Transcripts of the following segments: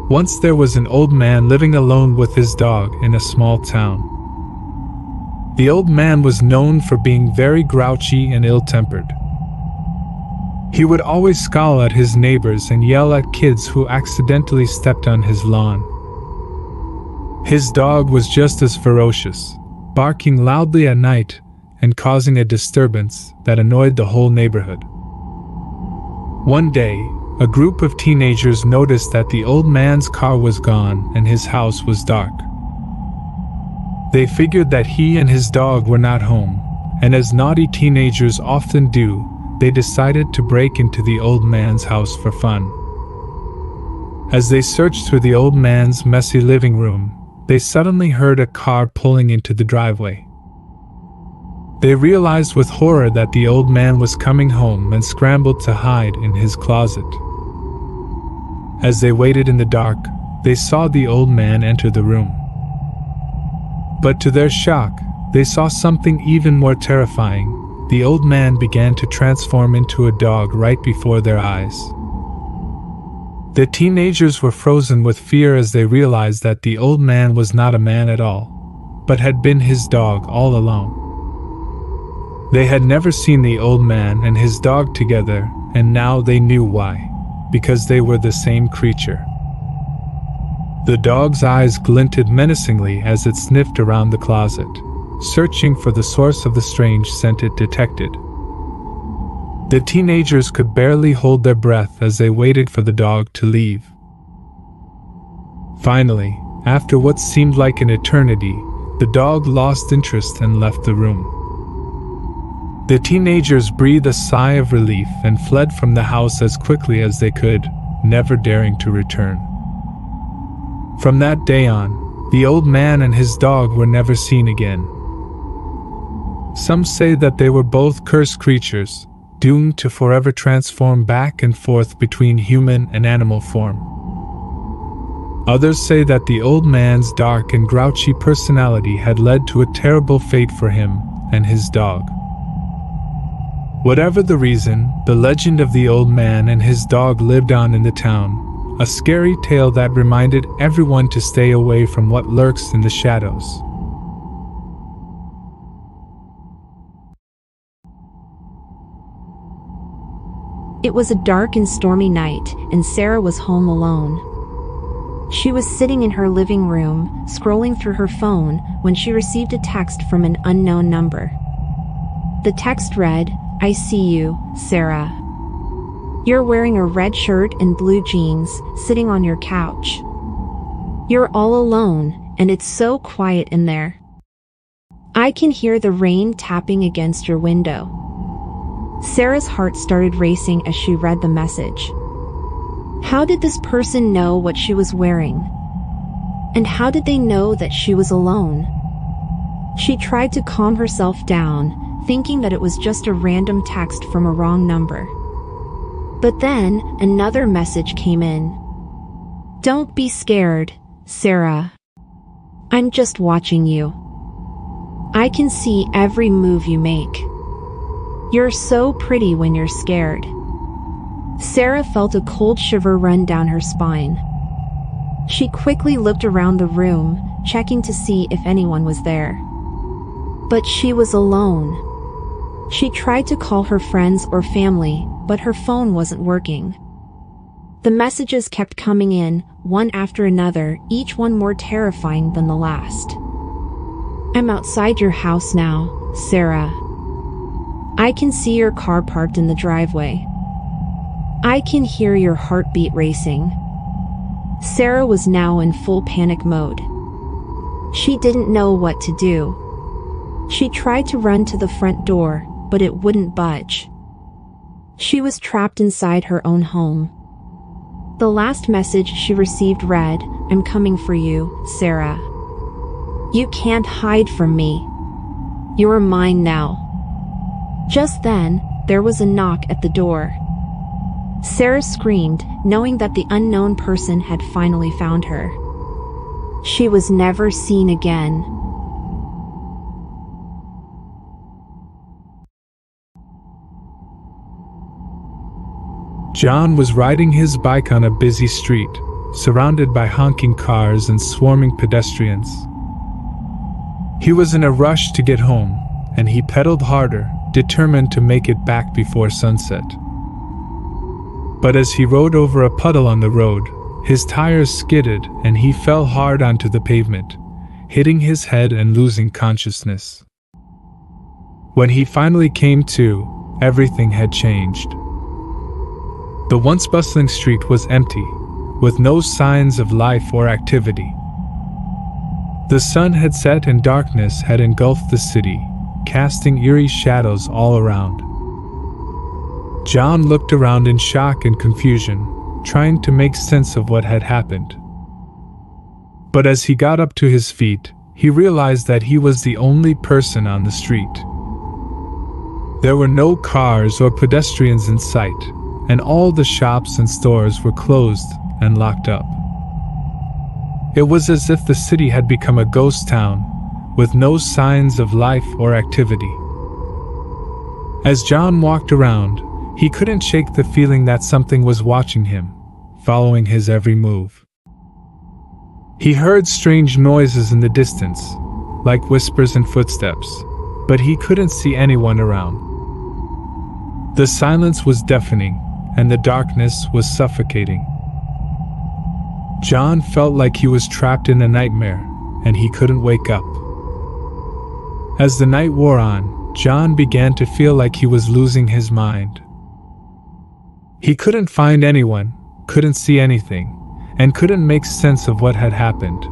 Once there was an old man living alone with his dog in a small town. The old man was known for being very grouchy and ill-tempered. He would always scowl at his neighbors and yell at kids who accidentally stepped on his lawn. His dog was just as ferocious, barking loudly at night and causing a disturbance that annoyed the whole neighborhood. One day, a group of teenagers noticed that the old man's car was gone and his house was dark. They figured that he and his dog were not home, and as naughty teenagers often do, they decided to break into the old man's house for fun. As they searched through the old man's messy living room, they suddenly heard a car pulling into the driveway. They realized with horror that the old man was coming home and scrambled to hide in his closet. As they waited in the dark, they saw the old man enter the room. But to their shock, they saw something even more terrifying. The old man began to transform into a dog right before their eyes. The teenagers were frozen with fear as they realized that the old man was not a man at all, but had been his dog all along. They had never seen the old man and his dog together, and now they knew why. Because they were the same creature. The dog's eyes glinted menacingly as it sniffed around the closet, searching for the source of the strange scent it detected. The teenagers could barely hold their breath as they waited for the dog to leave. Finally, after what seemed like an eternity, the dog lost interest and left the room. The teenagers breathed a sigh of relief and fled from the house as quickly as they could, never daring to return. From that day on, the old man and his dog were never seen again. Some say that they were both cursed creatures, doomed to forever transform back and forth between human and animal form. Others say that the old man's dark and grouchy personality had led to a terrible fate for him and his dog. Whatever the reason, the legend of the old man and his dog lived on in the town, a scary tale that reminded everyone to stay away from what lurks in the shadows. It was a dark and stormy night, and Sarah was home alone. She was sitting in her living room, scrolling through her phone, when she received a text from an unknown number. The text read, "I see you, Sarah. You're wearing a red shirt and blue jeans, sitting on your couch. You're all alone, and it's so quiet in there. I can hear the rain tapping against your window." Sarah's heart started racing as she read the message. How did this person know what she was wearing? And how did they know that she was alone? She tried to calm herself down, thinking that it was just a random text from a wrong number. But then, another message came in. "Don't be scared, Sarah. I'm just watching you. I can see every move you make. You're so pretty when you're scared." Sarah felt a cold shiver run down her spine. She quickly looked around the room, checking to see if anyone was there. But she was alone. She tried to call her friends or family, but her phone wasn't working. The messages kept coming in, one after another, each one more terrifying than the last. "I'm outside your house now, Sarah. I can see your car parked in the driveway. I can hear your heartbeat racing." Sarah was now in full panic mode. She didn't know what to do. She tried to run to the front door, but it wouldn't budge. She was trapped inside her own home. The last message she received read, "I'm coming for you, Sarah. You can't hide from me. You're mine now." Just then, there was a knock at the door. Sarah screamed, knowing that the unknown person had finally found her. She was never seen again. John was riding his bike on a busy street surrounded by honking cars and swarming pedestrians. He was in a rush to get home, and he pedaled harder, determined to make it back before sunset. But as he rode over a puddle on the road, his tires skidded and he fell hard onto the pavement, hitting his head and losing consciousness. When he finally came to, everything had changed. The once bustling street was empty, with no signs of life or activity. The sun had set and darkness had engulfed the city, casting eerie shadows all around. John looked around in shock and confusion, trying to make sense of what had happened. But as he got up to his feet, he realized that he was the only person on the street. There were no cars or pedestrians in sight, and all the shops and stores were closed and locked up. It was as if the city had become a ghost town, with no signs of life or activity. As John walked around, he couldn't shake the feeling that something was watching him, following his every move. He heard strange noises in the distance, like whispers and footsteps, but he couldn't see anyone around. The silence was deafening, and the darkness was suffocating. John felt like he was trapped in a nightmare, and he couldn't wake up. As the night wore on, John began to feel like he was losing his mind. He couldn't find anyone, couldn't see anything, and couldn't make sense of what had happened.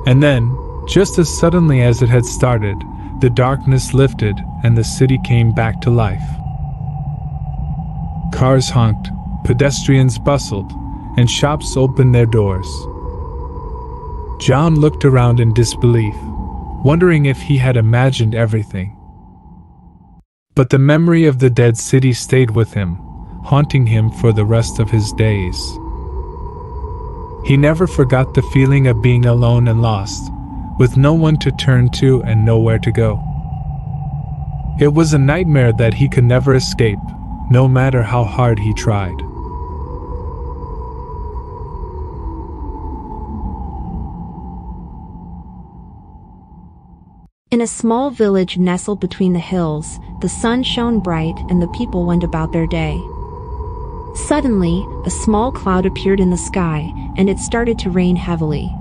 And then, just as suddenly as it had started, the darkness lifted and the city came back to life. Cars honked, pedestrians bustled, and shops opened their doors. John looked around in disbelief, wondering if he had imagined everything. But the memory of the dead city stayed with him, haunting him for the rest of his days. He never forgot the feeling of being alone and lost, with no one to turn to and nowhere to go. It was a nightmare that he could never escape, no matter how hard he tried. In a small village nestled between the hills, the sun shone bright and the people went about their day. Suddenly, a small cloud appeared in the sky, and it started to rain heavily.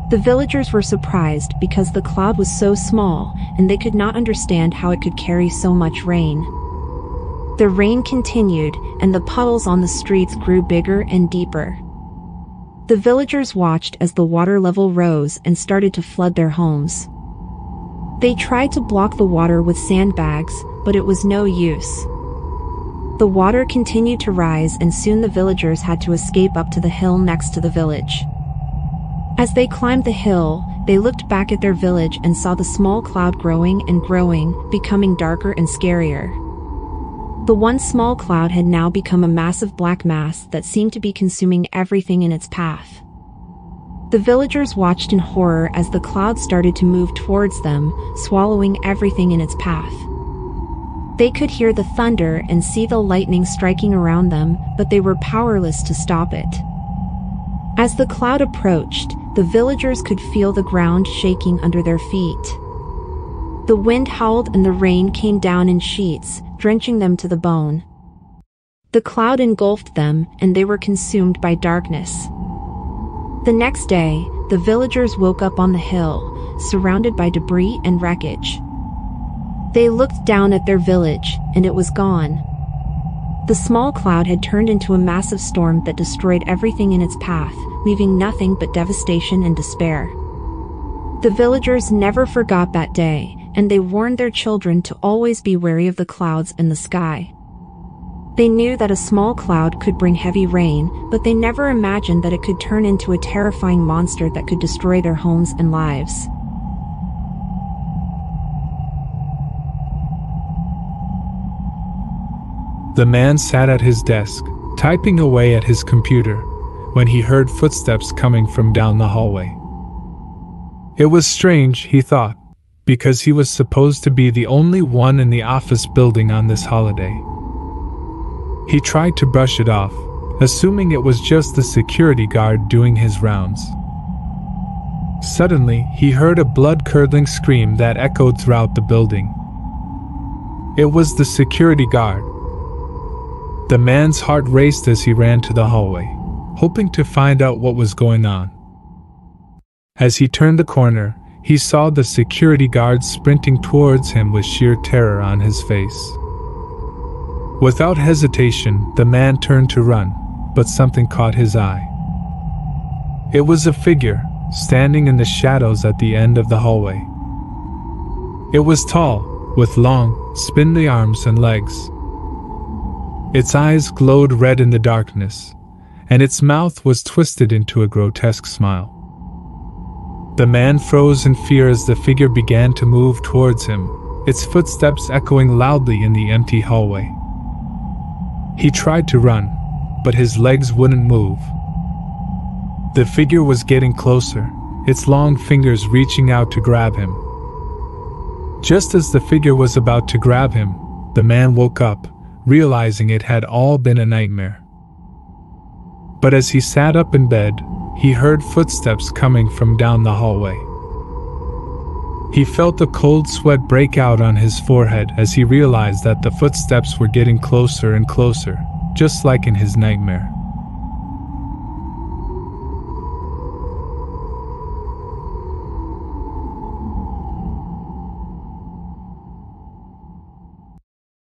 The villagers were surprised because the cloud was so small, and they could not understand how it could carry so much rain. The rain continued, and the puddles on the streets grew bigger and deeper. The villagers watched as the water level rose and started to flood their homes. They tried to block the water with sandbags, but it was no use. The water continued to rise, and soon the villagers had to escape up to the hill next to the village. As they climbed the hill, they looked back at their village and saw the small cloud growing and growing, becoming darker and scarier. The one small cloud had now become a massive black mass that seemed to be consuming everything in its path. The villagers watched in horror as the cloud started to move towards them, swallowing everything in its path. They could hear the thunder and see the lightning striking around them, but they were powerless to stop it. As the cloud approached, the villagers could feel the ground shaking under their feet. The wind howled and the rain came down in sheets, drenching them to the bone. The cloud engulfed them, and they were consumed by darkness. The next day, the villagers woke up on the hill, surrounded by debris and wreckage. They looked down at their village, and it was gone. The small cloud had turned into a massive storm that destroyed everything in its path, leaving nothing but devastation and despair. The villagers never forgot that day, and they warned their children to always be wary of the clouds in the sky. They knew that a small cloud could bring heavy rain, but they never imagined that it could turn into a terrifying monster that could destroy their homes and lives. The man sat at his desk, typing away at his computer, when he heard footsteps coming from down the hallway. It was strange, he thought, because he was supposed to be the only one in the office building on this holiday. He tried to brush it off, assuming it was just the security guard doing his rounds. Suddenly, he heard a blood-curdling scream that echoed throughout the building. It was the security guard. The man's heart raced as he ran to the hallway, hoping to find out what was going on. As he turned the corner, he saw the security guard sprinting towards him with sheer terror on his face. Without hesitation, the man turned to run, but something caught his eye. It was a figure, standing in the shadows at the end of the hallway. It was tall, with long, spindly arms and legs. Its eyes glowed red in the darkness, and its mouth was twisted into a grotesque smile. The man froze in fear as the figure began to move towards him, its footsteps echoing loudly in the empty hallway. He tried to run, but his legs wouldn't move. The figure was getting closer, its long fingers reaching out to grab him. Just as the figure was about to grab him, the man woke up, realizing it had all been a nightmare. But as he sat up in bed, he heard footsteps coming from down the hallway. He felt a cold sweat break out on his forehead as he realized that the footsteps were getting closer and closer, just like in his nightmare.